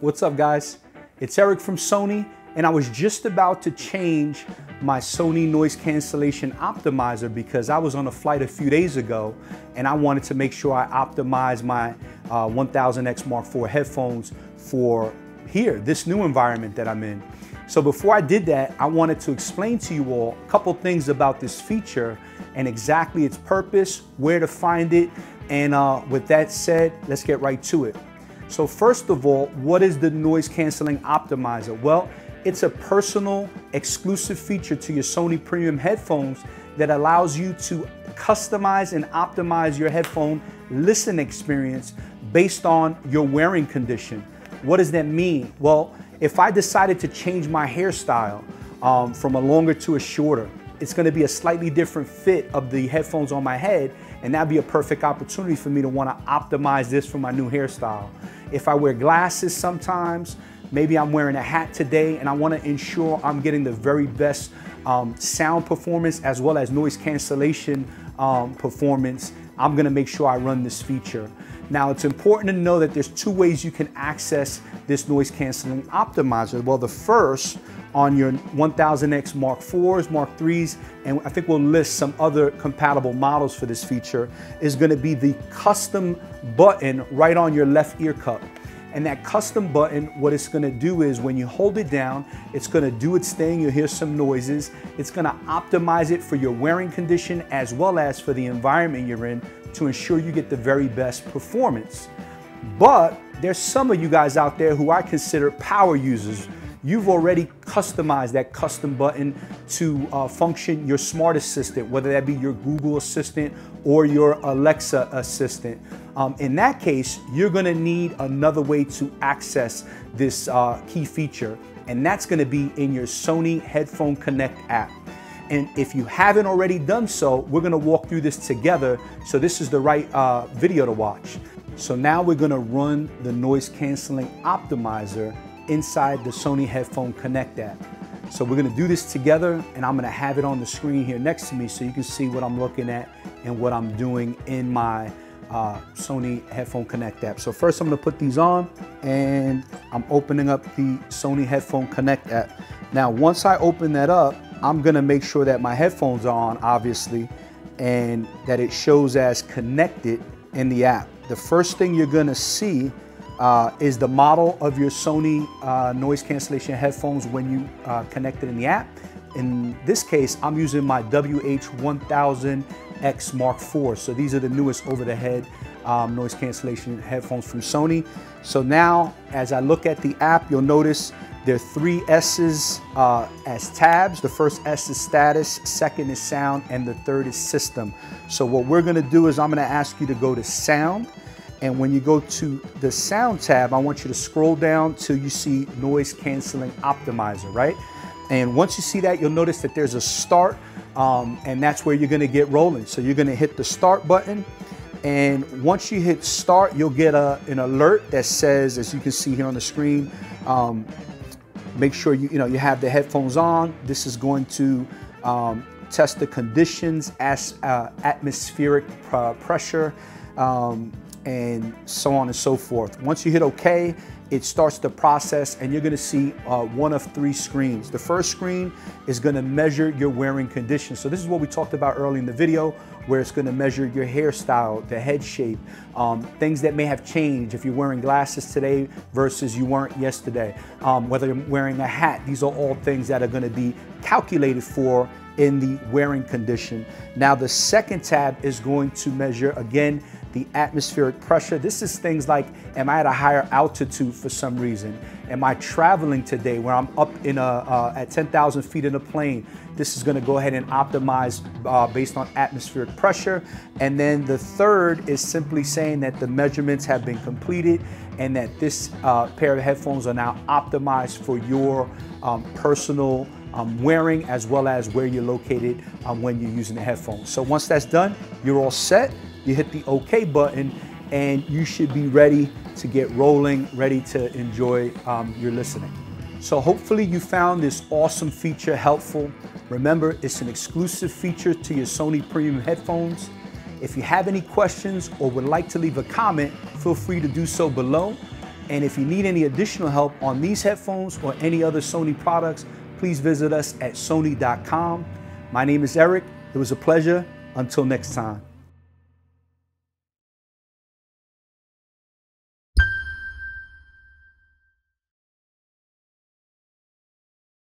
What's up, guys? It's Eric from Sony, and I was just about to change my Sony noise cancellation optimizer because I was on a flight a few days ago and I wanted to make sure I optimize my 1000X Mark IV headphones for here, this new environment that I'm in. So before I did that, I wanted to explain to you all a couple things about this feature and exactly its purpose, where to find it, and with that said, let's get right to it. So first of all, what is the noise canceling optimizer? Well, it's a personal exclusive feature to your Sony premium headphones that allows you to customize and optimize your headphone listen experience based on your wearing condition. What does that mean? Well, if I decided to change my hairstyle from a longer to a shorter, it's going to be a slightly different fit of the headphones on my head, and that'd be a perfect opportunity for me to want to optimize this for my new hairstyle. If I wear glasses sometimes, maybe I'm wearing a hat today and I want to ensure I'm getting the very best sound performance as well as noise cancellation performance, I'm going to make sure I run this feature. Now, it's important to know that there's two ways you can access this noise canceling optimizer. Well, the first, on your 1000X Mark IVs, Mark IIIs, and I think we'll list some other compatible models for this feature, is going to be the custom button right on your left ear cup. And that custom button, what it's going to do is when you hold it down, it's going to do its thing. You'll hear some noises. It's going to optimize it for your wearing condition as well as for the environment you're in to ensure you get the very best performance. But there's some of you guys out there who I consider power users. You've already customized that custom button to function your smart assistant, whether that be your Google Assistant or your Alexa assistant. In that case, you're gonna need another way to access this key feature, and that's gonna be in your Sony Headphone Connect app. And if you haven't already done so, we're gonna walk through this together, so this is the right video to watch. So now we're gonna run the noise canceling optimizer inside the Sony Headphone Connect app. So we're gonna do this together, and I'm gonna have it on the screen here next to me so you can see what I'm looking at and what I'm doing in my Sony Headphone Connect app. So first I'm gonna put these on, and I'm opening up the Sony Headphone Connect app. Now, once I open that up, I'm gonna make sure that my headphones are on, obviously, and that it shows as connected in the app. The first thing you're gonna see is the model of your Sony noise cancellation headphones when you connect it in the app. In this case, I'm using my WH-1000X Mark IV. So these are the newest over-the-head noise cancellation headphones from Sony. So now, as I look at the app, you'll notice there are three S's as tabs. The first S is status, second is sound, and the third is system. So what we're gonna do is I'm gonna ask you to go to sound. And when you go to the sound tab, I want you to scroll down till you see noise canceling optimizer, right? And once you see that, you'll notice that there's a start, and that's where you're gonna get rolling. So you're gonna hit the start button, and once you hit start, you'll get an alert that says, as you can see here on the screen, make sure you have the headphones on. This is going to test the conditions as atmospheric pressure, and so on and so forth. Once you hit OK, it starts the process, and you're gonna see one of three screens. The first screen is gonna measure your wearing condition. So this is what we talked about early in the video, where it's gonna measure your hairstyle, the head shape, things that may have changed if you're wearing glasses today versus you weren't yesterday. Whether you're wearing a hat, these are all things that are gonna be calculated for in the wearing condition. Now, the second tab is going to measure, again, the atmospheric pressure. This is things like, am I at a higher altitude for some reason? Am I traveling today where I'm up in at 10,000 feet in a plane? This is gonna go ahead and optimize based on atmospheric pressure. And then the third is simply saying that the measurements have been completed and that this pair of headphones are now optimized for your personal wearing as well as where you're located when you're using the headphones. So once that's done, you're all set. You hit the OK button, and you should be ready to get rolling, ready to enjoy your listening. So hopefully you found this awesome feature helpful. Remember, it's an exclusive feature to your Sony premium headphones. If you have any questions or would like to leave a comment, feel free to do so below. And if you need any additional help on these headphones or any other Sony products, please visit us at sony.com. My name is Eric. It was a pleasure. Until next time.